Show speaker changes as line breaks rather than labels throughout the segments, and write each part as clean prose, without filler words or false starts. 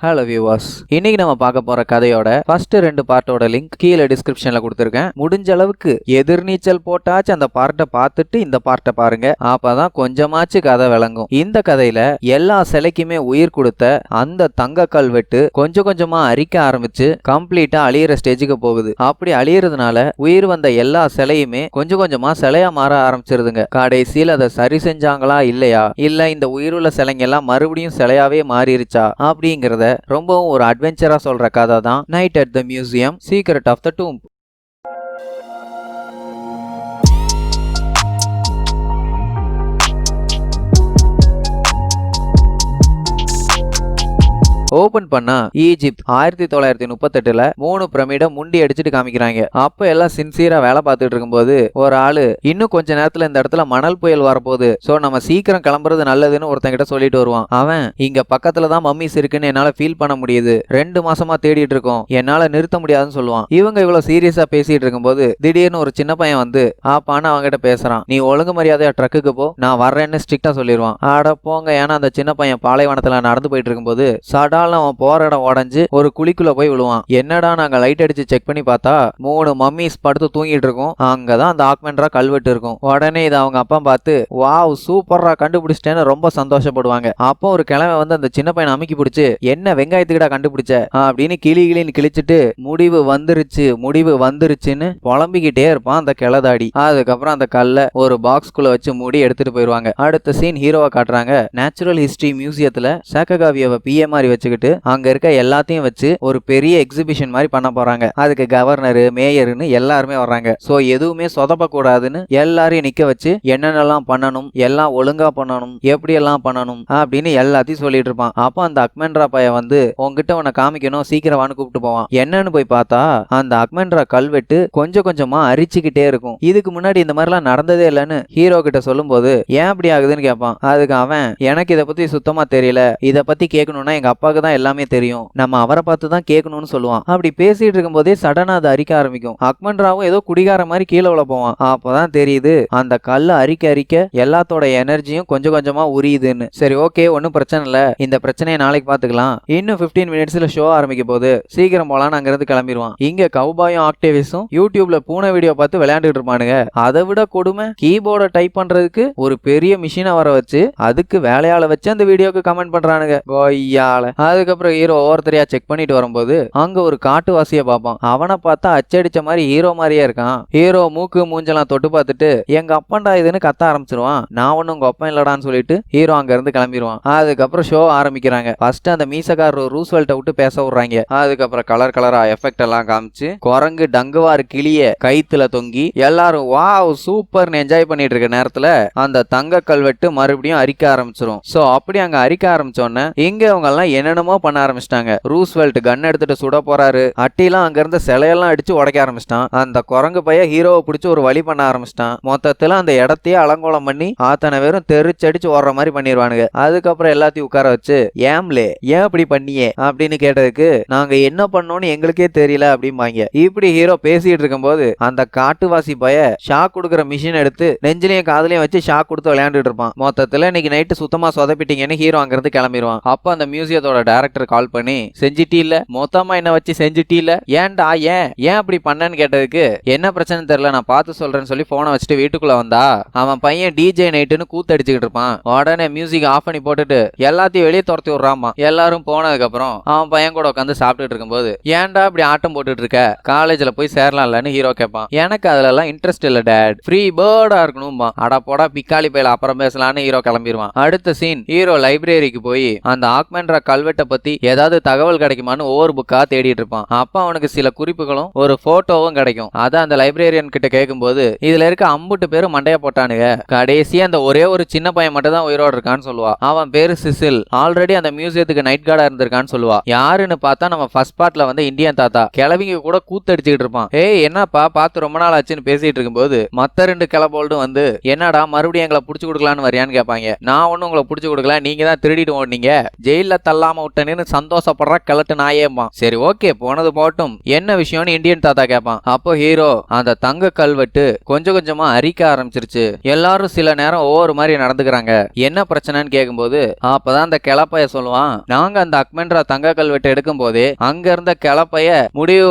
Hello viewers, இன்னைக்கு நம்ம பார்க்க போற கதையோட ஃபர்ஸ்ட் 2 பார்ட்டோட லிங்க் கீழே டிஸ்கிரிப்ஷன்ல கொடுத்துருக்கேன். முடிஞ்ச அளவுக்கு எதிர்நீச்சல் போட்டாச்சு அந்த பார்ட்டை பார்த்துட்டு இந்த பார்ட்டை பாருங்க. அப்பதான் கொஞ்சமாச்சு கதை விளங்கும். இந்த கதையில எல்லா சிலைக்குமே உயிர் கொடுத்த அந்த தங்க கல்வெட்டு கொஞ்சம் கொஞ்சமா அரிக்க ஆரம்பிச்சு கம்ப்ளீட்டா அழியிற ஸ்டேஜுக்கு போகுது. அப்படி அழியறதுனால உயிர் வந்த எல்லா சிலையுமே கொஞ்சம் கொஞ்சமா சிலையா மாற ஆரம்பிச்சிருதுங்க. கடைசியில் அதை சரி செஞ்சாங்களா இல்லையா, இல்ல இந்த உயிருள்ள சிலைங்க எல்லாம் மறுபடியும் சிலையாவே மாறிடுச்சா அப்படிங்கறத ரொம்பவும் ஒரு அட்வென்ச்சரா சொல்ற கதை தான் night at the museum secret of the tomb. Open பண்ணா ஈஜிப்த் 1938ல 3 பிரமிட முண்டி அடிச்சுட்டு காமிக்கிறாங்க. அப்ப எல்லாம் சின்சியரா வேலை பார்த்துட்டு இருக்கும்போது ஒரு ஆளு இன்னும் கொஞ்ச நேரத்துல இந்த இடத்துல மணல் புயல் வரப்போகுது, சோ நம்ம சீக்கிரம் கிளம்புறது நல்லதுன்னு ஒருத்தங்கிட்ட சொல்லிட்டு வருவான். அவன் இங்க பக்கத்துலதான் மம்மிஸ் இருக்குன்னு என்னால ஃபீல் பண்ண முடியுது, 2 மாசமா தேடிட்டு இருக்கோம், என்னால நிறுத்த முடியாதுன்னு சொல்லுவான். இவங்க இவ்வளவு சீரியஸா பேசிட்டு இருக்கும்போது திடீர்னு ஒரு சின்ன பையன் வந்து ஆப்பான்னு அவங்கிட்ட பேசுறான். நீ ஒழுங்கு மரியாதையா ட்ரக்குக்கு போ, நான் வர்றேன்னு ஸ்ட்ரிக்டா சொல்லிடுவான். ஆட போங்க. ஏன்னா அந்த சின்ன பையன் பாலைவனத்துல நடந்து போயிட்டு இருக்கும்போது அவன் போற இடம் உடஞ்சு ஒரு குழிக்குள்ள போய் விழுவான். என்னடா நாங்க லைட் அடிச்சு செக் பண்ணி பார்த்தா 3 மம்மிஸ் படுத்து தூங்கிட்டு இருக்கும், அங்கதான் அந்த ஆக்மெண்ட்ரா கல்வெட்டு இருக்கும். உடனே இதை அவங்க அப்பா பார்த்து வாவ் சூப்பரா கண்டுபிடிச்சிட்டேன்னு ரொம்ப சந்தோஷப்படுவாங்க. அப்போ ஒரு கிழமை வந்து அந்த சின்ன பையனை அமுக்கி பிடிச்சு என்ன வெங்காயத்துக்கிட்ட கண்டுபிடிச்ச அப்படின்னு கிளின்னு கிழிச்சிட்டு முடிவு வந்துருச்சுன்னு புலம்பிக்கிட்டே இருப்பான் அந்த கிளதாடி. அதுக்கப்புறம் அந்த கல்லை ஒரு பாக்ஸ்குள்ள வச்சு மூடி எடுத்துட்டு போயிருவாங்க. அடுத்த சீன் ஹீரோவை காட்டுறாங்க. நேச்சுரல் ஹிஸ்டரி மியூசியத்துல சாக்ககாவியாவை பிஏ மாதிரி வச்சுக்கிட்டு அங்க இருக்க எல்லாத்தையும் வச்சு ஒரு பெரிய எக்ஸிபிஷன் மாதிரி பண்ண போறாங்க. அதுக்கு கவர்னர், மேயர்னு எல்லாருமே வர்றாங்க. சோ எதுவுமே சொதப்ப கூடாதுன்னு எல்லாரையும் நிக்க வச்சு என்னென்னலாம் பண்ணணும், எல்லாம் ஒழுங்கா பண்ணணும், எப்படி எல்லாம் பண்ணணும் அப்படின்னு எல்லாத்தையும் சொல்லிட்டு இருப்பான். அப்போ அந்த அக்மெண்ட்ரா பையன் வந்து உங்ககிட்ட உன்னை காமிக்கணும், சீக்கிரம் வான்னு கூப்பிட்டு போவான். என்னன்னு போய் பார்த்தா அந்த அக்மெண்ட்ரா கல்வெட்டு கொஞ்சம் கொஞ்சமா அரிச்சுக்கிட்டே இருக்கும். இதுக்கு முன்னாடி இந்த மாதிரிலாம் நடந்ததே இல்லைன்னு ஹீரோ கிட்ட சொல்லும் போது ஏன் அப்படி ஆகுதுன்னு கேட்பான். அதுக்கு அவன் எனக்கு இதை பத்தி சுத்தமா தெரியல, இதை பத்தி கேட்கணும்னா எங்க அப்பாவுக்கு தான் எல்லாமே தெரியும், நம்ம அவரை பார்த்து தான் கேட்கணும்னு சொல்லுவான். அப்படி பேசிட்டு இருக்கும் போதே சடனா அது அரிக்க ஆரம்பிக்கும். அக்மன்ராவும் ஏதோ குடிகார மாதிரி கீழே விழ போவான். அப்பதான் தெரியுது அந்த கல்ல அரிக்க எல்லாத்தோட எனர்ஜியும் கொஞ்சம் கொஞ்சமா உரியுதுன்னு. சரி ஓகே, ஒன்னும் பிரச்சனை இல்ல, இந்த பிரச்சனையை நாளைக்கு பாத்துக்கலாம், இன்னும் 15 மினிட்ஸ்ல ஷோ ஆரம்பிக்க போது சீக்கிரம் போலான்னு அங்கிருந்து கிளம்பிடுவான். இங்க கவுபாயும் ஆக்டேவிஸும் யூடியூப்ல பூனை வீடியோ பார்த்து விளையாண்டுட்டு இருப்பானுங்க. அதை விட கொடுமை, கீபோர்டை டைப் பண்றதுக்கு ஒரு பெரிய மிஷினை வர வச்சு அதுக்கு வேலையால வச்சு அந்த வீடியோக்கு கமெண்ட் பண்றானுங்க. அதுக்கப்புறம் ஹீரோ ஒவ்வொருத்தரையா செக் பண்ணிட்டு வரும்போது அங்க ஒரு காட்டுவாசிய பார்ப்பான். அவனை பார்த்தா அச்சடிச்ச மாதிரி ஹீரோ மாதிரியே இருக்கான். ஹீரோ மூக்கு மூஞ்செல்லாம் தொட்டு பார்த்துட்டு எங்க அப்பன்டா இதுன்னு கத்த ஆரம்பிச்சிருவான். நான் ஒன்னும் உங்க அப்பன் இல்லடான்னு சொல்லிட்டு ஹீரோ அங்க இருந்து கிளம்பிடுவான். அதுக்கப்புறம் ஷோ ஆரம்பிக்கிறாங்க. ஃபர்ஸ்ட் அந்த மீசக்காரர் ரூஸ்வெல்ட்டை விட்டு பேச விடுறாங்க. அதுக்கப்புறம் கலரா எஃபெக்ட் எல்லாம் காமிச்சு குரங்கு டங்குவார் கிளிய கைத்துல தொங்கி எல்லாரும் வாவ் சூப்பர்னு என்ஜாய் பண்ணிட்டு இருக்க நேரத்துல அந்த தங்க கல்வெட்டு மறுபடியும் அரிக்க ஆரம்பிச்சிரும். சோ அப்படி அங்க அரிக்க ஆரம்பிச்சோன்னு இங்க அவங்க எல்லாம் என்னென்னமோ பண்ண ஆரம்பிச்சிட்டாங்க. ரூஸ்வெல்ட் கன் எடுத்துட்டு சுட போறாரு. அட்டிலாம் அங்க இருந்த சிலையெல்லாம் அடிச்சு உடைக்க ஆரம்பிச்சிட்டான். அந்த குரங்கு பைய ஹீரோவை பிடிச்சு ஒரு வழி பண்ண ஆரம்பிச்சிட்டான். மொத்தத்துல அந்த இடத்தையே அலங்கோலம் பண்ணி ஆத்தனை பேரும் தெரிச்சடிச்சு ஓடுற மாதிரி பண்ணிடுவானுங்க. அதுக்கப்புறம் எல்லாத்தையும் உட்கார வச்சு ஏம்லே ஏன் இப்படி பண்ணியே அப்படின்னு கேட்டதுக்கு நாங்க என்ன பண்ணோம்னு எங்களுக்கே தெரியல அப்படிம்பாங்க. இப்படி ஹீரோ பேசிட்டு இருக்கும் போது அந்த காட்டுவாசி பைய ஷாக் கொடுக்குற மிஷின் எடுத்து நெஞ்சிலையும் காதலையும் வச்சு ஷாக் கொடுத்து விளையாண்டுட்டு இருப்பான். மொத்தத்துல இன்னைக்கு நைட்டு சுத்தமா சொதப்பிட்டீங்கன்னு ஹீரோ அங்க இருந்து கிளம்பிடுவான். அப்ப அந்த மியூசியத்தோட டைரக்டர் கால் பண்ணி செஞ்சிட்டீல, மொத்தமா என்ன வச்சு செஞ்சிட்டீல, ஏன்டா ஏன் அப்படி பண்ணன்னு கேட்டதுக்கு என்ன பிரச்சனை தெரியல, நான் பார்த்து சொல்றேன்னு சொல்லி போனை வச்சுட்டு வீட்டுக்குள்ள வந்தா அவன் பையன் டிஜே நைட்டுன்னு கூத்தடிச்சுக்கிட்டு இருப்பான். உடனே மியூசிக் ஆஃப் பண்ணி போட்டுட்டு எல்லாத்தையும் வெளியே துரத்தி விடுறாமா. எல்லாரும் போனதுக்கு அப்புறம் அவன் பையன் கூட உட்காந்து சாப்பிட்டுட்டு இருக்கும்போது ஏன்டா இப்படி ஆட்டம் போட்டுட்டு இருக்க, காலேஜ்ல போய் சேரலாம்லன்னு ஹீரோ கேட்பான். எனக்கு அதுல எல்லாம் இன்ட்ரெஸ்ட் இல்ல டேட், ஃப்ரீ பேர்டா இருக்கணும்பா. அட போடா பிக்காளி பையில அப்புறம் பேசலான்னு ஹீரோ கிளம்பிடுவான். அடுத்த சீன் ஹீரோ லைப்ரரிக்கு போய் அந்த ஆக்மெண்ட்ரா கல்வெட்டை பத்தி ஏதாவது தகவல் கிடைக்குமான்னு ஒவ்வொரு புக்கா தேடிட்டு இருப்பான். அப்ப அவனுக்கு சில குறிப்புகளும் ஒரு போட்டோவும் கிடைக்கும். அத அந்த லைப்ரரியன் கிட்ட கேட்கும்போது இதுல இருக்க அம்புட்டு பேரும் மண்டைய போட்டானுங்க, கடைசியா அந்த ஒரே ஒரு சின்ன பையன் மட்டும் தான் உயிரோடு இருக்கான்னு சொல்லுவா. அவன் பேரு சிசில், ஆல்ரெடி அந்த மியூசியத்துக்கு நைட் கார்டா இருந்திருக்கான்னு சொல்லுவா. யாருன்னு பார்த்தா நம்ம ஃபர்ஸ்ட் பார்ட்ல வந்து இந்தியன் தாத்தா. கிளவிங்க கூட கூத்தடிச்சுக்கிட்டு இருப்பான். ஏய் என்னப்பா பார்த்து ரொம்ப நாள் ஆச்சுன்னு பேசிட்டு இருக்கும்போது மத்த 2 கிளபோல்டும் வந்து என்னடா மறுபடியும் எங்களை புடிச்சு கொடுக்கலான்னு வரியான்னு கேட்பாங்க. நான் ஒன்னும் உங்களை புடிச்சு கொடுக்கல, நீங்க தான் திருடிட்டு ஓடுனீங்க, ஜெயில தள்ளாம விட்டேன்னு சந்தோஷப்படுற கிழட்டு நாயேம்பான். சரி ஓகே போனது போட்டும், என்ன விஷயம்னு இந்தியன் தாத்தா கேட்பான். அப்போ ஹீரோ அந்த தங்க கல்வெட்டு கொஞ்சம் கொஞ்சமா அரிக்க ஆரம்பிச்சிருச்சு, எல்லாரும் சில நேரம் ஒவ்வொரு மாதிரி நடந்துக்கிறாங்க, என்ன பிரச்சனைன்னு கேட்கும்போது அப்பதான் அந்த கிளப்பைய சொல்லுவான், நாங்க அந்த அக்மெண்ட்ரா தங்க கல்வெட்டு எடுக்கும் போதே அங்க இருந்த கிளப்பைய முடிவு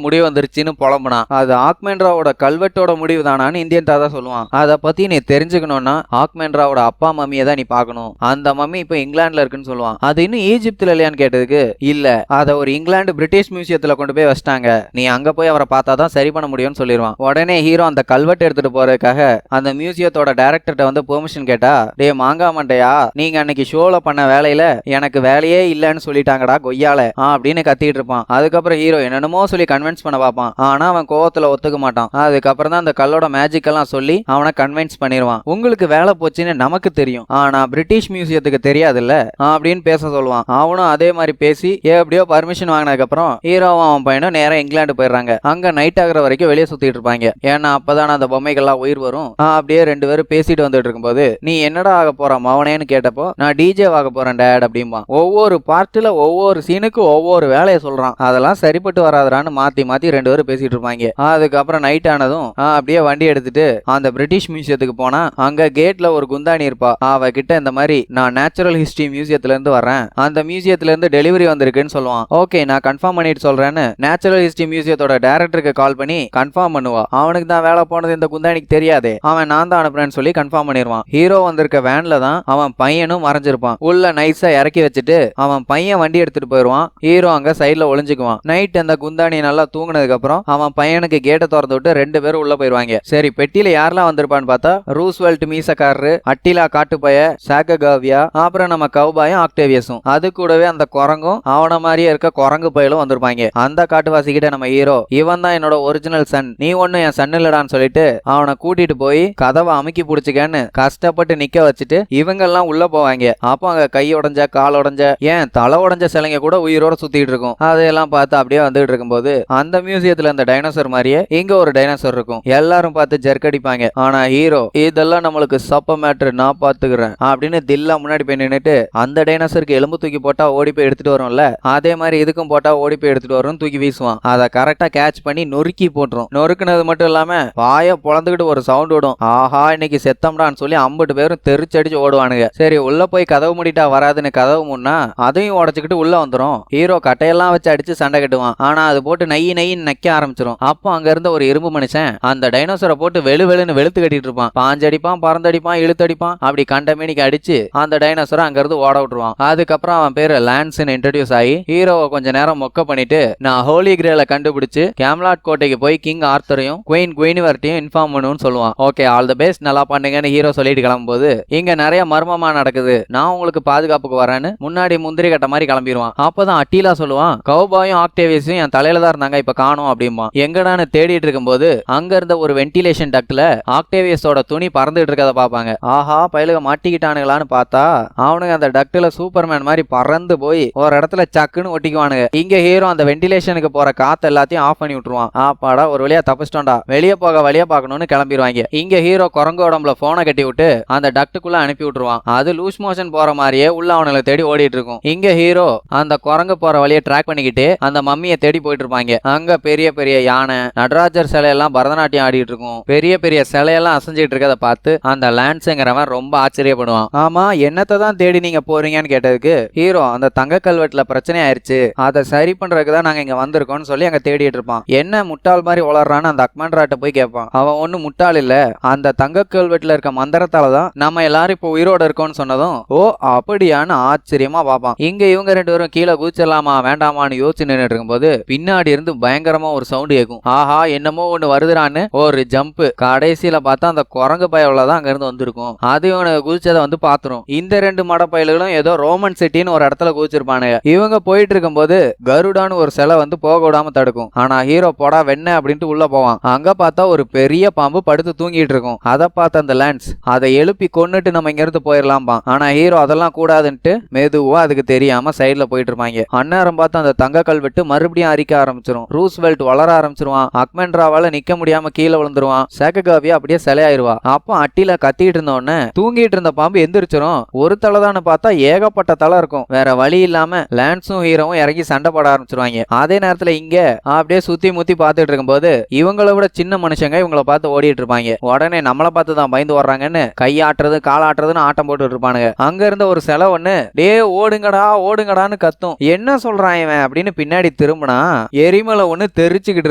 வந்துருச்சுன்னு புலம்புனா. அது ஆக்மெண்ட்ராவோட கல்வெட்டோட முடிவு தானான்னு இந்தியன் தாத்தா சொல்லுவான். அதை பத்தி நீ தெரிஞ்சுக்கணும்னா ஆக்மெண்ட்ராவோட அப்பா மம்மியை தான் நீ பார்க்கணும், அந்த மம்மி இப்ப இங்கிலாந்துல இருக்குன்னு சொல்லுவான். அது இன்னும் ஈஜிப்துல இல்லையான்னு கேட்டதுக்கு இல்ல, அதை ஒரு இங்கிலாந்து பிரிட்டிஷ் மியூசியத்துல கொண்டு போய் வச்சிட்டாங்க, நீ அங்க போய் அவரை பார்த்தா தான் சரி பண்ண முடியும்னு சொல்லிடுவான். உடனே ஹீரோ அந்த கல்வெட்டு எடுத்துட்டு போறதுக்காக அந்த மியூசியத்தோட டைரக்டர்கிட்ட வந்து பெர்மிஷன் கேட்டா, டே மாங்கா மண்டையா, நீங்க அன்னைக்கு ஷோல பண்ண வேலையில எனக்கு வேலையே இல்லைன்னு சொல்லிட்டாங்கடா கொய்யால அப்படின்னு கத்திட்டு இருப்பான். அதுக்கப்புறம் ஹீரோ என்னென்னமோ சொல்லி கன்வின்ஸ் பண்ண பார்ப்பான், ஆனா அவன் கோவத்துல ஒத்துக்க மாட்டான். அதுக்கப்புறம் தான் அந்த கல்லோட மேஜிக் எல்லாம் சொல்லி அவனை கன்வின்ஸ் பண்ணிடுவான். உங்களுக்கு வேலை போச்சுன்னு நமக்கு தெரியும், ஆனா பிரிட்டிஷ் மியூசியத்துக்கு தெரியாதுல்ல அப்படின்னு பேச சொல்லுவான். அவனும் அதே மாதிரி பேசி எப்படியோ பர்மிஷன் வாங்கினதுக்கு அப்புறம் ஹீரோவும் அவன் பையனும் நேரம் இங்கிலாந்து போயிடுறாங்க. அங்க நைட் ஆகுற வரைக்கும் வெளியே சுத்திட்டு இருப்பாங்க, ஏன்னா அப்பதான் அந்த பொம்மைகள்லாம் உயிர் வரும். அப்படியே ரெண்டு பேரும் பேசிட்டு வந்துட்டு இருக்கும்போது, நீ என்னடா ஆக போற மவனேன்னு கேட்டப்போ, நான் டிஜே ஆக போறேன் டேட் அப்படிம்பா. ஒவ்வொரு பார்ட்டில ஒவ்வொரு சீனுக்கு ஒவ்வொரு வேலையை சொல்றான், அதெல்லாம் சரிப்பட்டு வராதுறான்னு மாத்தி மாத்தி ரெண்டு பேரும் பேசிட்டு இருப்பாங்க. அதுக்கப்புறம் நைட் ஆனதும் அப்படியே வண்டி எடுத்துட்டு அந்த பிரிட்டிஷ் மியூசியத்துக்கு போனா அங்க கேட்ல ஒரு குந்தாணி இருப்பா. அவ கிட்ட இந்த மாதிரி நான் நேச்சுரல் ஹிஸ்டரி மியூசியத்துல இருந்து வரேன், அந்த மியூசியத்துல இருந்து டெலிவரி வந்திருக்குன்னு சொல்லுவான். ஓகே நான் கன்ஃபார்ம் பண்ணிட்டு சொல்றேன்னு நேச்சுரல் ஹிஸ்டரி மியூசியத்தோட டைரக்டருக்கு கால் பண்ணி கன்ஃபார்ம் பண்ணுவா. அவனுக்கு தான் வேலை போனது இந்த குந்தாணிக்கு தெரியாதே, அவன் நான் தான் அனுப்புறேன்னு சொல்லி கன்ஃபார்ம் பண்ணிடுவான். ஹீரோ வந்திருக்க வேன்ல தான் அவன் பையனும் மறைஞ்சிருப்பான். உள்ள நைஸா இறக்கி வச்சுட்டு அவன் பையன் வண்டி எடுத்துட்டு போயிடுவான். ஹீரோ அங்க சைட்ல ஒளிஞ்சுக்குவான். நைட் அந்த குந்தாணி நல்லா தூங்கினதுக்கு அப்புறம் அவன் பையனுக்கு கேட்டை திறந்து விட்டு ரெண்டு பேரும் உள்ள போயிருவாங்க. சரி பெட்டியில யாரெல்லாம் வந்திருப்பான்னு பார்த்தா ரூஸ்வெல்ட் மீசக்காரரு, அட்டிலா காட்டுப்பய, சாக்ககாவியா, அப்புறம் நம்ம கவுபாயும் ஆக்டேவியஸும், அது கூடவே அந்த குரங்கும் அவன மாதிரியே இருக்க குரங்கு பயலும் வந்திருப்பாங்க. அந்த காட்டுவாசி கிட்ட நம்ம ஹீரோ, இவன் தான் என்னோட ஒரிஜினல் சன், நீ ஒன்னும் என் சன் இல்லடான்னு சொல்லிட்டு அவனை கூட்டிட்டு போய் கதவை அமுக்கி பிடிச்சிக்கன்னு கஷ்டப்பட்டு நிக்க வச்சுட்டு இவங்க எல்லாம் உள்ள போவாங்க. அப்போ அங்க கை உடஞ்ச கால் உடஞ்ச ஏன் தலை உடஞ்ச சிலைங்க கூட உயிரோட சுத்திட்டு இருக்கும். அதையெல்லாம் பார்த்து அப்படியே வந்துட்டு இருக்கும்போது அந்த மியூசியத்துல அந்த டைனோசர் மாதிரியே இங்க ஒரு டைனோசர் இருக்கும். எல்லாரும் பார்த்து ஜெர்க்கடிப்பாங்க. ஆனா ஹீரோ இதெல்லாம் நம்மளுக்கு சப்ப மேட்ரு, நான் பாத்துக்கிறேன் அப்படின்னு தில்லா முன்னாடி போய் நின்னுட்டு அந்த டைனோசருக்கு எலும்பு தூக்கி போட்டா ஓடி போய் எடுத்துட்டு வரும்ல, அதே மாதிரி இதுக்கும் போட்டா ஓடி போய் எடுத்துட்டு வரும், தூக்கி வீசுவான். அதை கரெக்டா கேட்ச் பண்ணி நொறுக்கி போட்டுரும். நொறுக்குனது மட்டும் இல்லாம வாய பொழந்துக்கிட்டு ஒரு சவுண்ட் விடும். ஆஹா இன்னைக்கு செத்தம்டான்னு சொல்லி 50 பேரும் தெரிச்சடிச்சு ஓடுவானுங்க. சரி உள்ள போய் கதவு மூடிட்டா வராதுன்னு கதவு முன்னா அதையும் உடச்சுக்கிட்டு உள்ள வந்துரும். ஹீரோ கட்டையெல்லாம் வச்சு அடிச்சு சண்டை கட்டுவான். ஆனா அது போட்டு நையின்னு நக்க ஆரம்பிச்சிடும். அப்போ அங்க இருந்த ஒரு இரும்பு மனுஷன் அந்த டைனோசரை போட்டு வெளுன்னு வெளுத்து கட்டிட்டு இருப்பான். பாஞ்சடிப்பான், பறந்தடிப்பான், இழுத்தடிப்பான், அப்படி கண்டமேனிக்கு அடிச்சு அந்த டைனோசரை அங்க இருந்து ஓட விட்டுருவான். அதுக்கப்புறம் அவன் பேரு லான்ஸ்னு இன்ட்ரோடியூஸ் ஆகி ஹீரோவை கொஞ்ச நேரம் மொக்க பண்ணிட்டு நான் ஹோலி கிரேல கண்டுபிடிச்சு கேம்லாட் கோட்டைக்கு போய் கிங் ஆர்த்தரையும் குயின் குயினிவர்ட்டையும் இன்ஃபார்ம் பண்ணுன்னு சொல்லுவான். ஓகே ஆல் தி பெஸ்ட், நல்லா பண்ணுங்கன்னு ஹீரோ சொல்லிட்டு கிளம்பும்போது இங்க நிறைய மர்மமா நடக்குது, நான் உங்களுக்கு பாதுகாப்புக்கு வரேன்னு முன்னாடி முந்திரி கட்ட மாதிரி கிளம்பிடுவான். அப்பதான் அட்டிலா சொல்லுவான், கவுபாயும் ஆக்டேவியஸும் என் தலையில தான் இருந்தாங்க, இப்ப காணோம் அப்படிமா. எங்கடான்னு தேடிட்டு இருக்கும்போது அங்க இருந்த ஒரு வென்டிலேஷன் டக்ட்ல ஆக்டேவியஸோட துணி பறந்துட்டு இருக்கத பாப்பாங்க. ஆஹா பயலுக மாட்டிக்கிட்டானுங்களான்னு பார்த்தா அவனுங்க அந்த டக்ட்ல சூப்பர்மேன் மாதிரி பறந்து போய் ஒரு இடத்துல சக்குன்னு ஒட்டிக்குவானுங்க. இங்க ஹீரோ அந்த வென்டிலேஷனுக்கு போற காத்து எல்லாத்தையும் ஆஃப் பண்ணி விட்டுருவான். ஆப்பாடா ஒரு வழியா தப்பிச்சிட்டோம்டா, வெளியே போக வழியா பார்க்கணும்னு கிளம்பிடுவாங்க. இங்க ஹீரோ குரங்கு உடம்புல போனை கட்டி விட்டு அந்த டக்டுக்குள்ள அனுப்பி விட்டுருவான். அது லூஸ் மோஷன் போற மாதிரியே உள்ள அவனுங்களை தேடி ஓடிட்டு இருக்கும். இங்க ஹீரோ அந்த குரங்கு போற வழியை ட்ராக் பண்ணிக்கிட்டு அந்த மம்மியை தேடி போயிட்டு இருப்பாங்க. அங்க பெரிய பெரிய யானை, நடராஜர் சிலையெல்லாம் பரதநாட்டியம் ஆடிட்டு இருக்கும். பெரிய பெரிய சிலையெல்லாம் அசைஞ்சிட்டு இருக்கதை பார்த்து அந்த லான்ஸுங்கிறவன் ரொம்ப ஆச்சரியப்படுவான். ஆமா என்னத்தை தான் தேடி நீங்க போறீங்கன்னு கேட்டதுக்கு ஹீரோ அந்த தங்க கல்வெட்டுல பிரச்சனை ஆயிருச்சு, அதை சரி பண்றதுக்கு தான் நாங்க இங்க வந்திருக்கோம்னு சொல்லி அங்க தேடிட்டு இருப்பான். என்ன முட்டாள் மாதிரி வளர்றான்னு அந்த அக்மண்ட்ராட்ட போய் கேட்பான். அவன் ஒன்னும் முட்டாள் இல்ல, அந்த தங்க கல்வெட்டுல இருக்க மந்திரத்தால தான் நம்ம எல்லாரும் இப்போ உயிரோட இருக்கோம்னு சொன்னதும் ஓ அப்படியான்னு ஆச்சரியமா பார்ப்பான். இங்க இவங்க ரெண்டு பேரும் கீழே குதிச்சிடலாமா வேண்டாமான்னு யோசிச்சு நின்றுட்டு இருக்கும்போது பின்னாடி இருந்து பயங்கரமா ஒரு சவுண்ட் கேட்கும். ஆஹா என்னமோ ஒண்ணு வருதுறான்னு ஒரு ஜம்ப். கடைசியில பார்த்தா அந்த குரங்கு பயவுலதான் அங்க இருந்து வந்திருக்கும். அது இவனுக்கு குதிச்சதை வந்து பாத்துரும். இந்த ரெண்டு மட பயல்களும் ஏதோ ரோமன் சிட்டின்னு ஒரு இடத்துல குதிச்சிருப்பானுங்க. இவங்க போயிட்டு இருக்கும்போது கருடான்னு ஒரு சிலை வந்து போக விடாம தடுக்கும். ஆனா ஹீரோ போடா வெண்ண அப்படின்ட்டு உள்ள போவான். அங்க பார்த்தா ஒரு பெரிய பாம்பு படுத்து தூங்கிட்டு இருக்கும். அதை பார்த்த அந்த லான்ஸ் அதை எழுப்பி கொன்னுட்டு நம்ம இங்க இருந்து போயிடலாம்பா. ஆனா ஹீரோ அதெல்லாம் கூடாதுன்ட்டு மெதுவா அதுக்கு தெரியாம சைட்ல போயிட்டு இருப்பாங்க. அந்நேரம் பார்த்து அந்த தங்க கல்வெட்டு மறுபடியும் அரிக்க ஆரம்பிச்சிரும். ரூஸ்வெல்ட் வளர ஆரம்பிச்சிருவான். அக்மெண்ட்ராவால நிக்க முடியாம கீழே விழுந்துருவான். சாக்ககாவியா அப்படியே சிலையாயிருவா. அப்போ அட்டில கத்திட்டு இருந்த உடனே தூங்கிட்டு இருந்த பாம்பு எந்திரிச்சிரும். ஒரு தலை தான் பார்த்தா ஏகப்பட்ட தலை இருக்கும். நடக்கும். வேற வழி இல்லாம லான்ஸும் ஹீரோவும் இறங்கி சண்டை போட ஆரம்பிச்சிருவாங்க. அதே நேரத்துல இங்க அப்படியே சுத்தி முத்தி பாத்துட்டு இருக்கும்போது இவங்களை விட சின்ன மனுஷங்க இவங்களை பார்த்து ஓடிட்டு இருப்பாங்க. உடனே நம்மளை பார்த்து தான் பயந்து ஓடுறாங்கன்னு கையாட்டுறது காலாட்டுறதுன்னு ஆட்டம் போட்டு இருப்பானுங்க. அங்க இருந்த ஒரு சிலை ஒண்ணு டே ஓடுங்கடா ஓடுங்கடான்னு கத்தும். என்ன சொல்றான் இவன் அப்படின்னு பின்னாடி திரும்பினா எரிமலை ஒண்ணு தெரிச்சுக்கிட்டு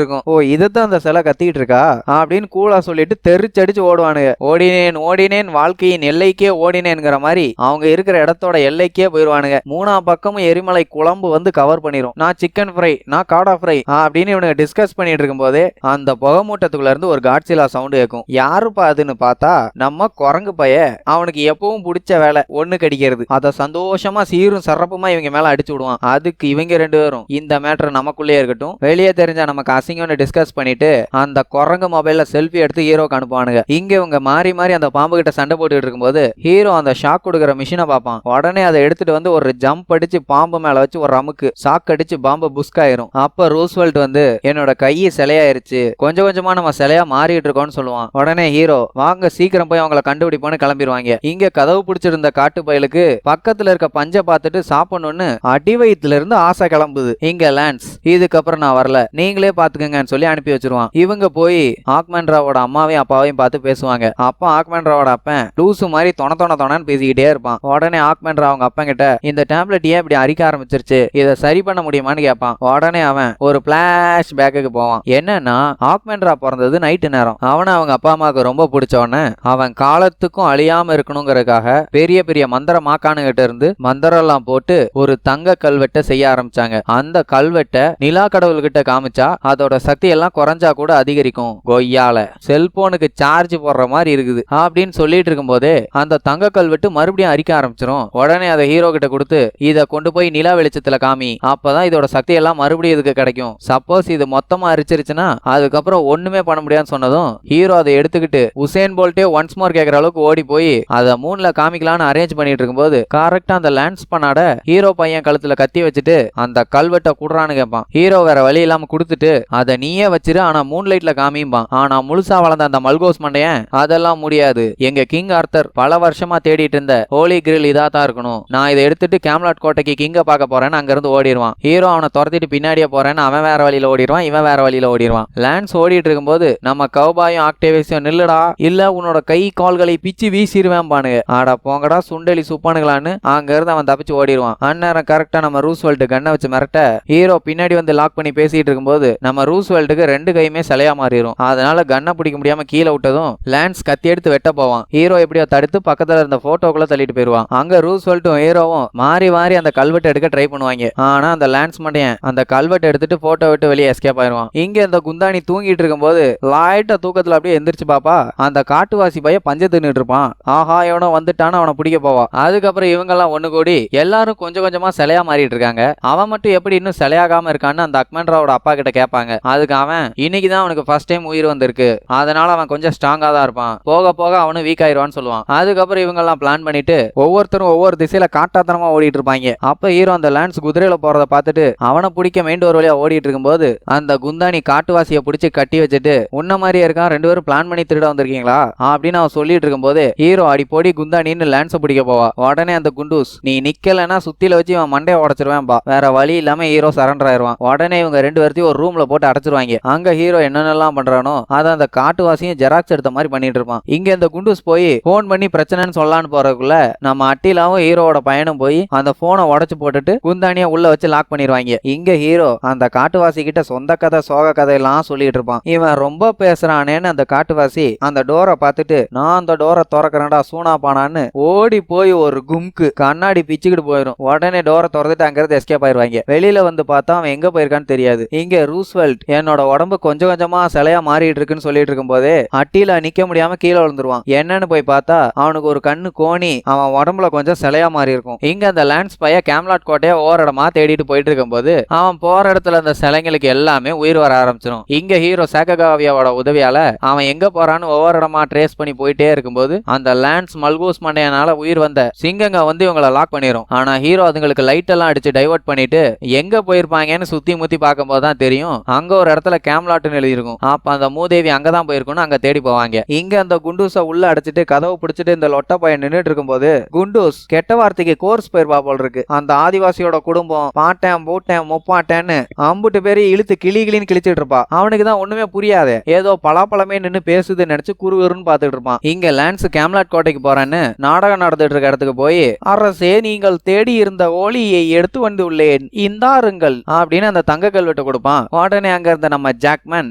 இருக்கும். ஓ இதுதான் அந்த சிலை கத்திக்கிட்டு இருக்கா அப்படின்னு கூலா சொல்லிட்டு தெரிச்சடிச்சு ஓடுவானுங்க. ஓடினேன் ஓடினேன் வாழ்க்கையின் எல்லைக்கே ஓடினேங்கிற மாதிரி அவங்க இருக்கிற இடத்தோட எல்லைக்கே போயிருவானுங்க. மூணாம் பக்கமும் எரிமலை குழம்பு வந்து கவர் பண்ணிரும். நான் சிக்கன் ஃப்ரை நான் காடா ஃப்ரை அப்படின்னு இவனுங்க டிஸ்கஸ் பண்ணிட்டு இருக்கும் போதே அந்த புகை மூட்டத்துக்குள்ள இருந்து ஒரு காட்சிலா சவுண்ட் கேட்கும். யாருப்பா அதுன்னு பார்த்தா நம்ம குரங்கு பைய. அவனுக்கு எப்பவும் பிடிச்ச வேலை ஒண்ணு கடிக்கிறது. அதை சந்தோஷமா சீரும் சரப்புமா இவங்க மேல அடிச்சு விடுவான். அதுக்கு இவங்க ரெண்டு பேரும் இந்த மேட்டர் நமக்குள்ளே இருக்கட்டும், வெளியே தெரிஞ்சா நமக்கு அசிங்கம்னு டிஸ்கஸ் பண்ணிட்டு அந்த குரங்கு மொபைல்ல செல்ஃபி எடுத்து ஹீரோக்கு அனுப்புவானுங்க. இங்க இவங்க மாறி மாறி அந்த பாம்பு கிட்ட சண்டை போட்டுட்டு இருக்கும்போது ஹீரோ அந்த ஷாக் கொடுக்குற மிஷினை பார்ப்பான். உடனே அதை எடுத்துட்டு வந்து ஒரு ஜம்ப் அடிச்சு பாம்பு மேல வச்சு ஒரு ரமுக்கு ஷாக் அடிச்சு பாம்பு புஸ்க் ஆயிரும். அப்ப ரூஸ்வெல்ட் வந்து என்னோட கையை சிலையாயிருச்சு, கொஞ்சம் கொஞ்சமா நம்ம சிலையா மாறிட்டு இருக்கோம்னு சொல்லுவான். உடனே ஹீரோ வாங்க சீக்கிரம் போய் அவங்களை கண்டுபிடிப்போன்னு கிளம்பிடுவாங்க. இங்க கதவு பிடிச்சிருந்த காட்டு பயலுக்கு பக்கத்துல இருக்க பஞ்ச பார்த்துட்டு சாப்பிடணும்னு அடி வயிற்றுல இருந்து ஆசை கிளம்புது. இங்க லான்ஸ் இதுக்கப்புறம் நான் வரல நீங்களே பாத்துக்கங்கன்னு சொல்லி அனுப்பி வச்சிருவான். இவங்க போய் ஆக்மேன்ராவோட அம்மாவையும் அப்பாவையும் பார்த்து பேசுவாங்க. அப்பா ஆக்மேன்ராவோட அப்பன் லூசு மாதிரி தொணன்னு பேசிக்கிட்டே இருப்பான். உடனே ஆக்மேன்ரா அவங்க அப்பன் கிட்ட இந்த டேப்லெட் ஏன் இப்படி அரிக்க ஆரம்பிச்சிருச்சு, இதை சரி பண்ண முடியுமான்னு கேட்பான். உடனே அவன் ஒரு பிளாஷ் பேக்குக்கு போவான். என்னன்னா ஆக்மேன்ரா பிறந்தது நைட்டு நேரம். அவனை அவங்க அப்பா அம்மாவுக்கு ரொம்ப பிடிச்சவன அவன் காலத்துக்கும் அழியாம இருக்கணுங்கிறதுக்காக பெரிய பெரிய மந்திர மாக்கானுகிட்ட இருந்து மந்திரம் எல்லாம் போட்டு ஒரு தங்க கல்வெட்டை செய்ய ஆரம்பிச்சாங்க. அந்த கல்வெட்டை நிலா கடவுள்கிட்ட காமிச்சா அதோட சக்தி எல்லாம் குறைஞ்சா கூட அதிகரிக்கும். கொய்யால செல்போனுக்கு சார்ஜ் போடுற மாதிரி இருக்குது அப்படின்னு சொல்லிட்டு இருக்கும் போதே அந்த தங்க கல்வெட்டு மறுபடியும் அரிக்க ஆரம்பிச்சிரும். உடனே அதை ஹீரோ கிட்ட கொடுத்து இதை கொண்டு போய் நிலா வெளிச்சத்துல காமி, அப்பதான் இதோட சக்தி எல்லாம் மறுபடியும் இதுக்கு கிடைக்கும். சப்போஸ் இது மொத்தமா அரிச்சிருச்சுன்னா அதுக்கப்புறம் ஒண்ணுமே பண்ண முடியாதுன்னு சொன்னதும் ஹீரோ அதை எடுத்துக்கிட்டு உசேன் போல்ட்டே ஒன்ஸ் மோர் கேட்கற அளவுக்கு ஓடி போய் அதை மூணுல காமிக்கலான்னு அரேஞ்ச் பண்ணிட்டு இருக்கும்போது கரெக்டா அந்த லான்ஸ் பண்ணாட ஹீரோ பையன் கழுத்துல கத்தி வச்சுட்டு அந்த கல்வெட்டை குடுறான்னு கேட்பான். ஹீரோ வேற வழி இல்லாம கொடுத்துட்டு அதை நீயே வச்சிரு ஆனா மூன் லைட்ல காமிப்பான். ஆனா முழுசா வளர்ந்த அந்த மல்கோஸ் மண்டையன் அதெல்லாம் முடியாது, எங்க கிங் ஆர்த்தர் பல வருஷமா தேடிட்டு இருந்த ஹோலி கிரில் இதா தான் இருக்கணும், நான் இதை எடுத்துட்டு கேம்லாட் கோட்டைக்கு கிங்க பார்க்க போறேன்னு அங்க இருந்து ஓடிடுவான். ஹீரோ அவனை துரத்திட்டு பின்னாடியே போறேன்னு அவன் வேற வழியில ஓடிடுவான், இவன் வேற வழியில ஓடிடுவான். லான்ஸ் ஓடிட்டு இருக்கும்போது நம்ம கௌபாயும் ஆக்டேவியஸும் நில்லுடா இல்ல உன்னோட கை கால்களை பிச்சு வீசிடுவேன் பானுங்க. ஆடா போங்கடா சுண்டலி சுப்பானுங்களான்னு அங்க இருந்து அவன் தப்பிச்சு ஓடிடுவான். அந்நேரம் கரெக்டா நம்ம ரூஸ்வெல்ட் கண்ணை வச்சு மிரட்ட ஹீரோ பின்னாடி வந்து லாக் பண்ணி பேசிட்டு இருக்கும்போது நம்ம ரூஸ்வெல்ட்டுக்கு ரெண்டு கையுமே சிலையா மாறிடும். அதனால கண்ணை பிடிக்க முடியாம கீழே விட்டதும் லான்ஸ் கத்தி எடுத்து வெட்ட போவான். ஹீரோ எப்படியோ தடுத்து பக்கத்துல இருந்த போட்டோக்குள்ள தள்ளிட்டு போயிருவான். அங்க ரூஸ்வெல்ட்டும் ஹீரோவும் மாறி மாறி அந்த கல்வெட்டை எடுக்க ட்ரை பண்ணுவாங்க. ஆனா அந்த லான்ஸ் மண்டையன் அந்த கல்வெட்டை எடுத்துட்டு போட்டோ விட்டு வெளியே எஸ்கேப் ஆயிருவான். இங்க இந்த குந்தாணி தூங்கிட்டு இருக்கும்போது லைட்டா தூக்கத்துல அப்படியே எந்திரிச்சு பாப்பா அந்த காட்டுவாசி பைய பஞ்ச தின்னுட்டு இருப்பான். ஆஹா எவனோ வந்துட்டான்னு அவனை பிடிக்க போவான். அதுக்கப்புறம் இவங்க எல்லாம் ஒண்ணு கூடி எல்லாரும் கொஞ்சம் கொஞ்சமா சிலையா மாறிட்டு இருக்காங்க. அவன் மட்டும் எப்படி இன்னும் சிலையாகாம இருக்கான்னு அந்த அக்மேன்ராவோட அப்பா கிட்ட கேட்பாங்க. அதுக்கு அவன் இன்னைக்குதான் அவனுக்கு ஃபர்ஸ்ட் டைம் உயிர் வந்திருக்கு, அதனால அவன் கொஞ்சம் ஸ்ட்ராங்கா தான் இருப்பான், போக போக அவனு வீக் ஆயிருவான்னு சொல்லுவான். அதுக்கப்புறம் இவங்க எல்லாம் பிளான் பண்ணிட்டு ஒவ்வொருத்தரும் ஒவ்வொரு திசையில காட்டாத்தனமா ஓடிட்டு இருப்பாங்க. அப்ப ஹீரோ அந்த லான்ஸ் குதிரையில போறத பார்த்துட்டு அவனை பிடிக்க மெயின் டோர் வழியா ஓடிட்டு இருக்கும்போது அந்த குந்தாணி காட்டுவாசியை பிடிச்சி கட்டி வச்சுட்டு உன்ன மாதிரியே இருக்கான், ரெண்டு பேரும் பிளான் பண்ணி திருட வந்திருக்கீங்களா அப்படின்னு அவன் சொல்லிட்டு இருக்கும்போது ஹீரோ அடி போடி குந்தாணின்னு லான்ஸை பிடிக்க போவா. உடனே அந்த குண்டூஸ் நீ நிக்கலன்னா சுத்தில வச்சு இவன் மண்டையை உடச்சிருவேன் பா. வேற வழி இல்லாம ஹீரோ சரண்டர் ஆயிருவான். உடனே இவங்க ரெண்டு பேர்த்தையும் ஒரு ரூம்ல போட்டு அடைச்சிருவாங்க. அங்க ஹீரோ என்னென்னலாம் பண்றானோ அதை அந்த காட்டுவாசியும் ஜெராக்ஸ் எடுத்த மாதிரி பண்ணிட்டு இருப்பான். இங்க இந்த குண்டூஸ் போய் போன் பண்ணி பிரச்சனைன்னு சொல்லலான்னு போறதுக்குள்ள நம்ம அட்டிலாவும் ஹீரோவோட பையனும் போய் அந்த போனை உடச்சு போட்டுட்டு குந்தாணியை உள்ள வச்சு லாக் பண்ணிடுவாங்க. இங்க ஹீரோ அந்த காட்டுவாசி கிட்ட சொந்த கதை சோக கதையெல்லாம் சொல்லிட்டு இருப்பான். இவன் ரொம்ப பேசுறானேன்னு அந்த காட்டுவாசி அந்த டோரை பார்த்துட்டு நான் அந்த டோரை திறக்கிறேன்டா சூனா பானான்னு ஓடி போய் ஒரு கும்க்கு கண்ணாடி பிச்சுக்கிட்டு போயிடும். உடனே டோரை திறந்துட்டு அங்கிருந்து எஸ்கேப் ஆயிருவாங்க. வெளியில வந்து பார்த்தா அவன் எங்க போயிருக்கான்னு தெரியாது. இங்க ரூஸ்வெல்ட் என்னோட உடம்பு கொஞ்சம் கொஞ்சமா சிலையா மாறிட்டு இருக்குன்னு சொல்லிட்டு இருக்கும் போதே அட்டில நிக்க முடியாம கீழே விழுந்துருவான். என்னன்னு போய் பார்த்தா அவனுக்கு ஒரு கண்ணு கோணி அவன் உடம்புல கொஞ்சம் சிலையா மாறி இருக்கும். இங்க அந்த லான்ஸ் பைய கேம்லாட் கோட்டையை ஒவ்வொரு இடமா தேடிட்டு போயிட்டு இருக்கும் போது அவன் போற இடத்துல அந்த சிலைங்களுக்கு எல்லாமே உயிர் வர ஆரம்பிச்சிடும். இங்க ஹீரோ சாக்ககாவியாவோட உதவியால அவன் எங்க போறான்னு ஒவ்வொரு இடமா ட்ரேஸ் பண்ணி போயிட்டே இருக்கும்போது அந்த லான்ஸ் மல்கூஸ் மண்டையனால உயிர் வந்த சிங்கங்க வந்து இவங்களை லாக் பண்ணிரும். ஆனா ஹீரோ அதுங்களுக்கு லைட் எல்லாம் அடிச்சு டைவர்ட் பண்ணிட்டு எங்க போயிருப்பாங்கன்னு சுத்தி முத்தி பார்க்கும்போது தான் தெரியும் அங்க ஒரு இடத்துல கேம்லாட்னு எழுதிருக்கும். அப்ப அந்த மூதேவி அங்கதான் போயிருக்கும்னு அங்க தேடி போவாங்க. இங்க அந்த குண்டூஸை உள்ள அடைச்சிட்டு கதவு பிடிச்சிட்டு இந்த லொட்ட பையன் நின்றுட்டு இருக்கும்போது குண்டூஸ் கெட்ட வார்த்தைக்கு கோர்ஸ் போயிருப்பா போல் இருக்கு. அந்த ஆதிவாசியோட குடும்பம் பாட்டேன் பூட்டேன் முப்பாட்டேன்னு அம்புட்டு பேரை இழுத்து கிளின்னு கிழிச்சிட்டு இருப்பா. அவனுக்கு தான் ஒண்ணுமே புரியாது. ஏதோ பலாப்பழமே நின்னு பேசுது நினைச்சு குறுகுறுன்னு பாத்துட்டு இருப்பான். இங்க லான்ஸ் கேம்லாட் கோட்டைக்கு போறேன்னு நாடகம் நடந்துட்டு இருக்க இடத்துக்கு போய், அரசே நீங்கள் தேடி இருந்த ஓலியை எடுத்து வந்து உள்ளேன், இந்தாருங்கள் அப்படின்னு அந்த தங்க கல்வெட்டை கொடுப்பான். உடனே அங்க இருந்த நம்ம ஜாக்மேன்,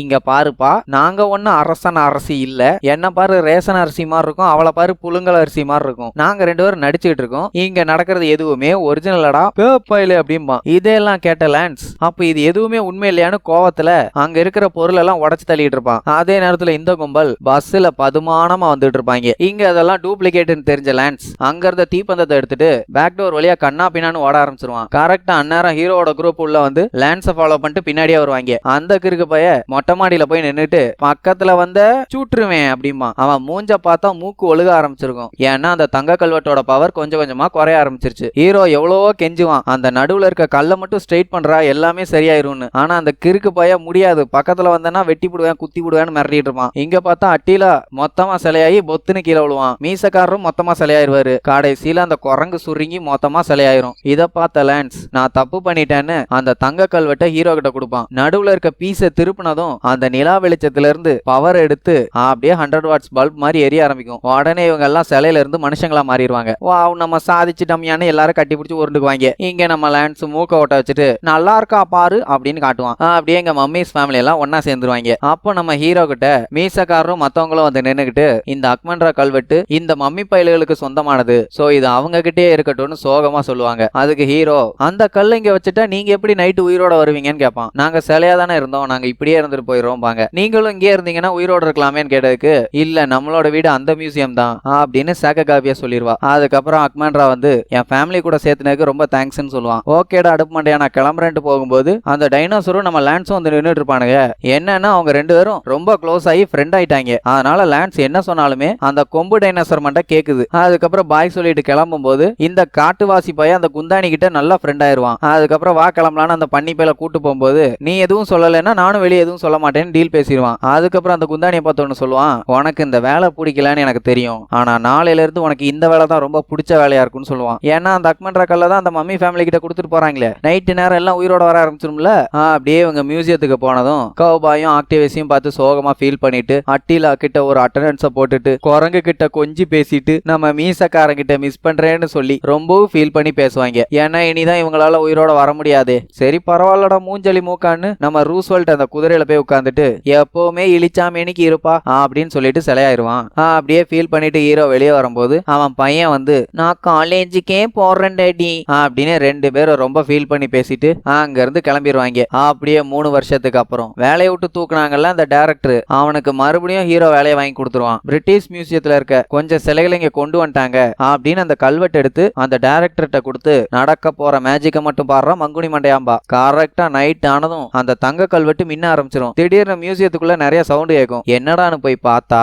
இங்க பாருப்பா, நாங்க ஒண்ணு அரசன் அரசி இல்ல, என்ன பாரு ரேசன் அரிசி மாதிரி இருக்கும், அவளை பாரு புழுங்கல் அரிசி மாதிரி இருக்கும், நாங்க 2 பேரும் நடிச்சுட்டு இருக்கோம், இங்க நடக்கிறது எதுவுமே ஒரிஜினலடா பேப்பையில அப்படிம்பா. இதெல்லாம் கேட்ட லான்ஸ், அப்ப இது எதுவுமே உண்மை இல்லையான்னு கோவத்துல அங்க இருக்கிற பொருள் எல்லாம் உடச்சு தள்ளிட்டு இருப்பான். அதே நேரத்துல இந்த கும்பல் பஸ்ல பதுமானமா வந்துட்டு இருப்பாங்க. இங்க அதெல்லாம் டூப்ளிகேட்னு தெரிஞ்ச லான்ஸ் அங்க இருந்த தீப்பந்தத்தை எடுத்துட்டு பேக் டோர் வழியா கண்ணா பின்னான்னு ஓட ஆரம்பிச்சிருவான். கரெக்டா அந்நேரம் ஹீரோவோட குரூப் உள்ள வந்து லான்ஸை ஃபாலோ பண்ணிட்டு பின்னாடியே வருவாங்க. அந்த கிறுக்கு பைய மொட்டை மாடியில போய் நின்னுட்டு பக்கத்துல வந்த சூட்டுருவேன் அப்படிமா. அவன் மூஞ்ச பார்த்தா மூக்கு ஒழுக ஆரம்பிச்சிருக்கும். ஏன்னா அந்த தங்க கல்வெட்டோட பவர் கொஞ்சம் கொஞ்சமா குறைய ஆரம்பிச்சிருச்சு. ஹீரோ எவ்வளவோ கெஞ்சுவான், அந்த நடுவுல இருக்க கல்லை மட்டும் ஸ்ட்ரெயிட் பண்றா எல்லாமே சரியாயிரும்னு. ஆனா அந்த கிறுக்கு பைய முடியாது, பக்கத்துல வந்தனா வெட்டி போடுவேன் குத்தி போடுவேன்னு மிரட்டிட்டு இருப்பான். இங்க பார்த்தா அட்டிலா மொத்தமா சிலையாகி பொத்துன்னு கீழே விழுவான். மீசக்காரரும் மொத்தமா சிலையாயிருவாரு. கடைசியில அந்த குரங்கு சுருங்கி மொத்தமா சிலையாயிரும். இத பார்த்த லான்ஸ், நான் தப்பு பண்ணிட்டேன்னு அந்த தங்க கல்வெட்டை ஹீரோ கிட்ட கொடுப்பான். நடுவுல இருக்க பீஸை திருப்பினதும் அந்த நிலா வெளிச்சத்துல இருந்து பவர் எடுத்து அப்படியே 100 வாட்ஸ் பல்ப் மாதிரி எரிய ஆரம்பிக்கும். உடனே இவங்க எல்லாம் சிலையில இருந்து மனுஷங்களா மாறிடுவாங்க. வாவ், நம்ம சாதிச்சிட்டோம்யான்னு எல்லாரும் கட்டி பிடிச்சி உருண்டுக்குவாங்க. இங்க நம்ம லான்ஸ் மூக்க ஓட்ட வச்சுட்டு நல்லா இருக்கா பாரு அப்படின்னு காட்டுவான். அப்படியே எங்க மம்மிஸ் ஃபேமிலி எல்லாம் ஒன்னா சேர்ந்துருவாங்க. அப்போ நம்ம ஹீரோ கிட்ட மீசக்காரரும் மத்தவங்களும் வந்து நின்னுகிட்டு, இந்த அக்மன்ரா கல்வெட்டு இந்த மம்மி பயல்களுக்கு சொந்தமானது, சோ இது அவங்க கிட்டே இருக்கட்டும்னு சோகமா சொல்லுவாங்க. அதுக்கு ஹீரோ, அந்த கல்ல இங்க வச்சுட்டா நீங்க எப்படி நைட்டு உயிரோட வருவீங்கன்னு கேட்பான். நாங்க சிலையா தானே இருந்தோம், நாங்க இப்படியே இருந்துட்டு போயிடுறோம் பாங்க, நீங்களும் இங்கே இருந்தீங்கன்னா உயிரோட இருக்கலாமேன்னு கேட்டதுக்கு, இல்ல நம்மளோட வீடு அந்த மியூசியம் தான் அப்படின்னு சாககாவியா சொல்லிடுவா. அதுக்கப்புறம் அக்மன்ரா வந்து என் ஃபேமிலி கூட சேர்த்துனதுக்கு ரொம்ப தேங்க்ஸ்ன்னு சொல்லுவான். ஓகேடா அடுப்பு மண்டையா நான் கிளம்புறேன்ட்டு போகும்போது அந்த டைனோசரும் நம்ம லான்ஸும் வந்து நின்றுட்டு இருப்பானுங்க. என்னன்னா அவங்க 2 பேரும் ரொம்ப க்ளோஸ் ஆகி ஃப்ரெண்ட் ஆயிட்டாங்க. அதனால லான்ஸ் என்ன சொன்னாலுமே அந்த கொம்பு டைனோசர் மண்டை கேக்குது. அதுக்கப்புறம் பாய் சொல்லிட்டு கிளம்பும் போது இந்த காட்டுவாசி பையன் அந்த குந்தாணி கிட்ட நல்லா ஃப்ரெண்ட் ஆயிருவான். அதுக்கப்புறம் வா கிளம்பலான்னு அந்த பண்ணி பையில கூட்டு போகும்போது, நீ எதுவும் சொல்லலைன்னா நானும் வெளியே எதுவும் சொல்ல மாட்டேன்னு டீல் பேசிடுவான். அதுக்கப்புறம் அந்த குந்தாணியை பார்த்தோன்னு சொல்லுவான், உனக்கு இந்த வேலை பிடிக்கலன்னு எனக்கு தெரியும், ஆனா நாளையில இருந்து உனக்கு இந்த வேலை தான் ரொம்ப பிடிச்ச வேலையா இருக்குன்னு சொல்லுவான். ஏன்னா அந்த அக்மன்ரா கல்ல தான் அந்த மம்மி ஃபேமிலி கிட்ட கொடுத்துட்டு போறாங்களே, நைட்டு நேரம் எல்லாம் உயிரோட வர ஆரம்பிச்சிரும்ல. அப்படியே இவங்க மியூசியத்துக்கு போனதும் கௌபாயும் ஆக்டிவேஸையும் பார்த்து சோகமா ஃபீல் பண்ணிட்டு அட்டிலா கிட்ட ஒரு அட்டெண்டன்ஸை போட்டுட்டு குரங்கு கிட்ட கொஞ்சி பேசிட்டு நம்ம மீசக்காரங்கிட்ட மிஸ் பண்றேன்னு சொல்லி ரொம்பவும் ஃபீல் பண்ணி பேசுவாங்க. ஏன்னா இனிதான் இவங்களால உயிரோட வர முடியாது. சரி பரவாயில்லடா மூஞ்சலி மூக்கான்னு நம்ம ரூஸ்வெல்ட் அந்த குதிரையில போய் உட்காந்துட்டு எப்பவுமே இழிச்சாமேனிக்கு இருப்பா அப்படின்னு சொல்லிட்டு சிலையாயிருவான். அப்படியே ஃபீல் பண்ணிட்டு ஹீரோ வெளியே வரும்போது அவன் பையன் வந்து, நான் காலேஜுக்கே போறேன் டேடி அப்படின்னு 2 பேரும் ரொம்ப ஃபீல் பண்ணி பேசிட்டு அங்க இருந்து கிளம்பிடுவாங்க. அப்படியே 3 வருஷத்துக்கு அப்புறம் வேலையை விட்டு தூக்குனாங்கல்ல அந்த டைரக்டர், அவனுக்கு மறுபடியும் ஹீரோ வேலையை வாங்கி கொடுத்துருவான். பிரிட்டிஷ் மியூசியத்துல இருக்க கொஞ்சம் சிலைகளை இங்க கொண்டு வந்துட்டாங்க அப்படின்னு அந்த கல்வெட்டு எடுத்து அந்த டைரக்டர்கிட்ட கொடுத்து, நடக்க போற மேஜிக்கை மட்டும் பாடுறா மங்குனி மண்டையாம்பா. கரெக்டா நைட் ஆனதும் அந்த தங்க கல்வெட்டு மின்ன ஆரம்பிச்சிடும். திடீர்னு மியூசியத்துக்குள்ள நிறைய சவுண்ட் கேட்கும். என்னடான்னு போய் பார்த்தா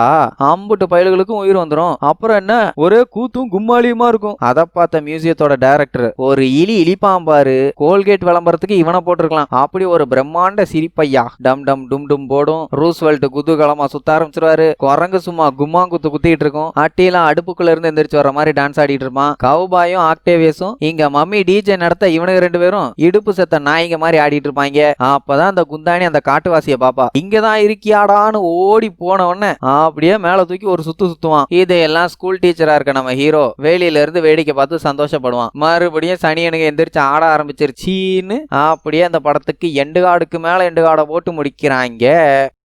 அம்புட்டு பயல்களுக்கும் உயிர் வந்துடும். அப்புறம் என்ன ஒரே கூத்தும் கும்மாளியுமா இருக்கும். அதை பார்த்த மியூசியத்தோட டைரக்டர், ஒரு இழிப்பான் பாரு, கோல்கேட் விளம்பரத்துக்கு இவனை போட்டிருக்கலாம், அப்படி ஒரு பிரம்மாண்ட சிரிப்பையா டம் டம் டும் டும் போடும். ரூஸ்வெல்ட் குதூகலமா சுத்த ஆரம்பிச்சிருவாரு. குரங்கு சும்மா கும்மாங்குத்து குத்திட்டு இருக்கும். அட்டிலாம் அடுப்புக்குள்ள இருந்து எந்திரிச்சு வர மாதிரி டான்ஸ் ஆடிட்டு இருப்பான். கௌபாயும் ஆக்டேவியஸும் இங்க மம்மி டிஜே நடத்த இவனுக்கு 2 பேரும் இடுப்பு செத்த நாய்ங்க மாதிரி ஆடிட்டு இருப்பாங்க. அப்பதான் அந்த குந்தாணி அந்த காட்டுவாசிய பாப்பா, இங்கதான் இருக்கியாடான்னு ஓடி போன உடனே அப்படியே மேல தூக்கி ஒரு சுத்து சுத்துவான். இதையெல்லாம் ஸ்கூல் டீச்சரா இருக்க நம்ம ஹீரோ வேலியில இருந்து வேடிக்கை பார்த்து சந்தோஷப்படுவான். மறுபடியும் சனியனுக்கு எந்திரிச்சு ஆட ஆரம்பிச்சிருச்சின்னு அப்படியே அந்த படத்துக்கு எண்டு காடுக்கு மேல எண்டு காடை போட்டு முடிக்கிறாங்க.